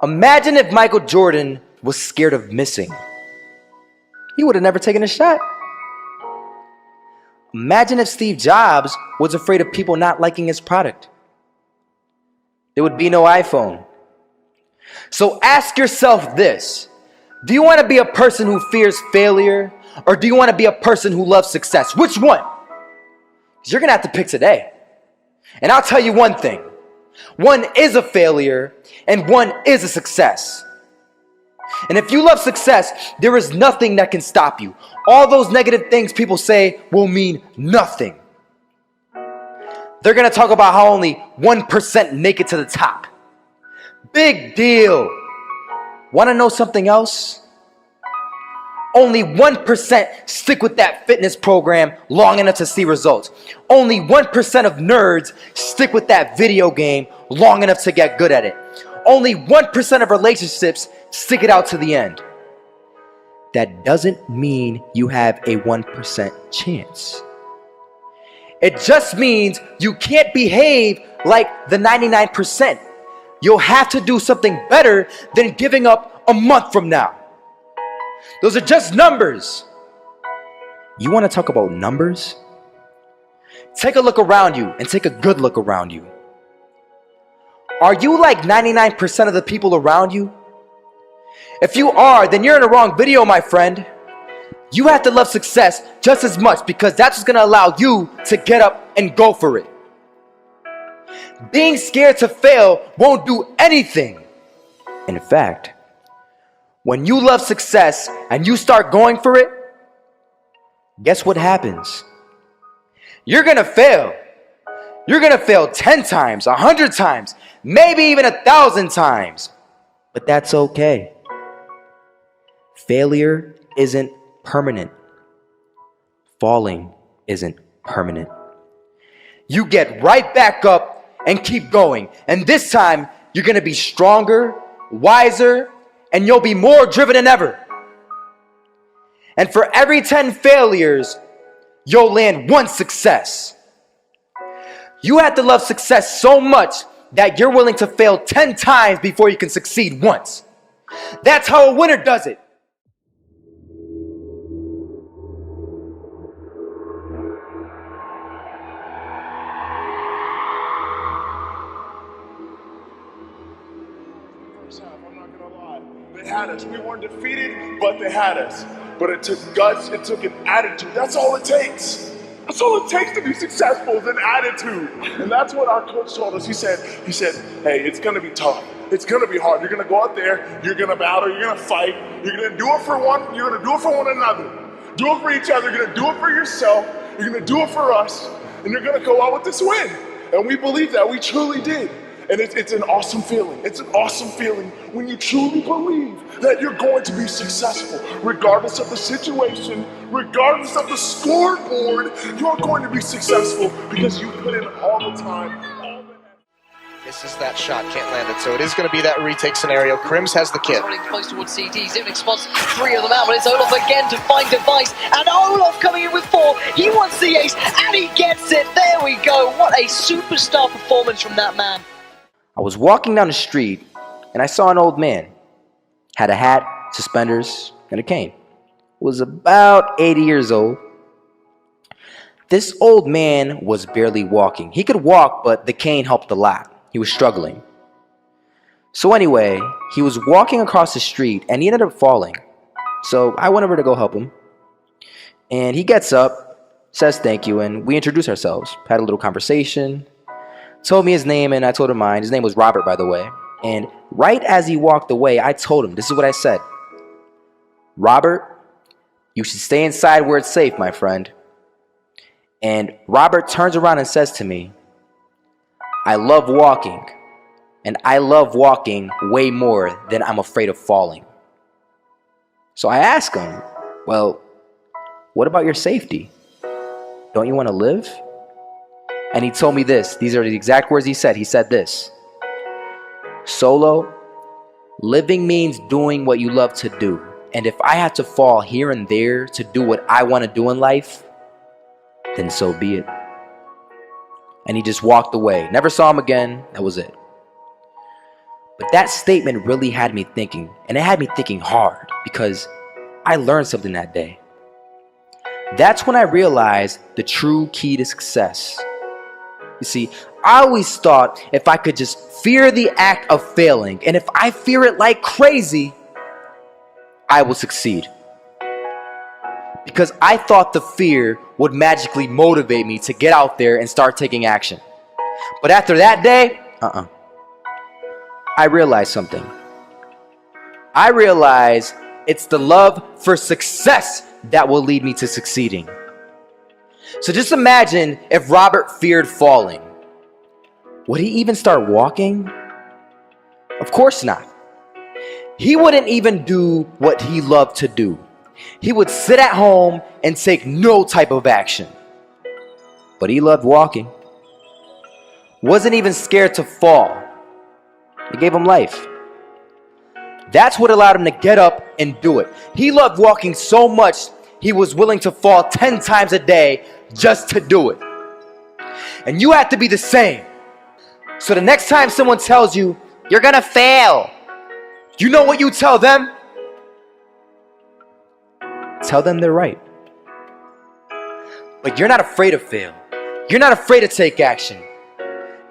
Imagine if Michael Jordan was scared of missing. He would have never taken a shot. Imagine if Steve Jobs was afraid of people not liking his product. There would be no iPhone. So ask yourself this. Do you want to be a person who fears failure, or do you want to be a person who loves success? Which one? Because you're going to have to pick today. And I'll tell you one thing. One is a failure, and one is a success. And if you love success, there is nothing that can stop you. All those negative things people say will mean nothing. They're going to talk about how only 1% make it to the top. Big deal. Want to know something else? Only 1% stick with that fitness program long enough to see results. Only 1% of nerds stick with that video game long enough to get good at it. Only 1% of relationships stick it out to the end. That doesn't mean you have a 1% chance. It just means you can't behave like the 99%. You'll have to do something better than giving up a month from now. Those are just numbers. You want to talk about numbers? Take a look around you and take a good look around you. Are you like 99% of the people around you? If you are, then you're in the wrong video, my friend. You have to love success just as much, because that's what's going to allow you to get up and go for it. Being scared to fail won't do anything. In fact, when you love success and you start going for it, guess what happens? You're going to fail. You're going to fail 10 times, 100 times, maybe even 1,000 times. But that's okay. Failure isn't permanent. Falling isn't permanent. You get right back up and keep going. And this time, you're going to be stronger, wiser, and you'll be more driven than ever. And for every 10 failures, you'll land one success. You have to love success so much that you're willing to fail 10 times before you can succeed once. That's how a winner does it. I'm not gonna lie. They had us. We weren't defeated, but they had us. But it took guts, it took an attitude. That's all it takes. That's all it takes to be successful, is an attitude. And that's what our coach told us. He said, hey, it's gonna be tough. It's gonna be hard. You're gonna go out there, you're gonna battle, you're gonna fight, you're gonna do it for one, you're gonna do it for one another. Do it for each other, you're gonna do it for yourself, you're gonna do it for us, and you're gonna go out with this win. And we believe that, we truly did. And it's an awesome feeling. It's an awesome feeling when you truly believe that you're going to be successful. Regardless of the situation, regardless of the scoreboard, you're going to be successful because you put in all the time, all the effort. Misses that shot, can't land it. So it is going to be that retake scenario. Crims has the kid. Running close towards CD, Zivnik spots 3 of them out, but it's Olaf again to find device, and Olaf coming in with 4. He wants the ace, and he gets it. There we go. What a superstar performance from that man. I was walking down the street and I saw an old man. Had a hat, suspenders, and a cane. Was about 80 years old. This old man was barely walking. He could walk, but the cane helped a lot. He was struggling. So anyway, he was walking across the street and he ended up falling. So I went over to go help him. And he gets up, says thank you, and we introduced ourselves. Had a little conversation. Told me his name and I told him mine. His name was Robert, by the way. And right as he walked away, I told him, this is what I said. Robert, you should stay inside where it's safe, my friend. And Robert turns around and says to me, I love walking. And I love walking way more than I'm afraid of falling. So I asked him, well, what about your safety? Don't you want to live? And he told me this. These are the exact words he said. He said this. Solo, living means doing what you love to do. And if I have to fall here and there to do what I want to do in life, then so be it. And he just walked away. Never saw him again. That was it. But that statement really had me thinking, and it had me thinking hard because I learned something that day. That's when I realized the true key to success. You see, I always thought if I could just fear the act of failing, and if I fear it like crazy, I will succeed. Because I thought the fear would magically motivate me to get out there and start taking action. But after that day, I realized something. I realized it's the love for success that will lead me to succeeding. So just imagine if Robert feared falling. Would he even start walking? Of course not. He wouldn't even do what he loved to do. He would sit at home and take no type of action. But he loved walking. Wasn't even scared to fall. It gave him life. That's what allowed him to get up and do it. He loved walking so much, he was willing to fall 10 times a day just to do it. And you have to be the same. So the next time someone tells you, you're gonna fail, you know what you tell them? Tell them they're right. But you're not afraid to fail. You're not afraid to take action.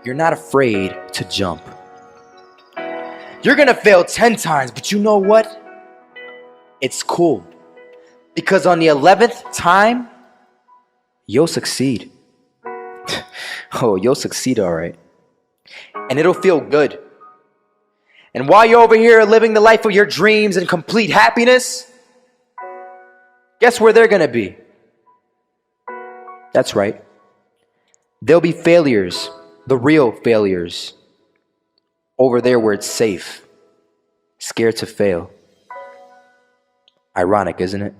You're not afraid to jump. You're gonna fail 10 times, but you know what? It's cool. Because on the 11th time, you'll succeed. Oh, you'll succeed, all right. And it'll feel good. And while you're over here living the life of your dreams and complete happiness, guess where they're gonna be? That's right. They'll be failures, the real failures. Over there where it's safe, scared to fail. Ironic, isn't it?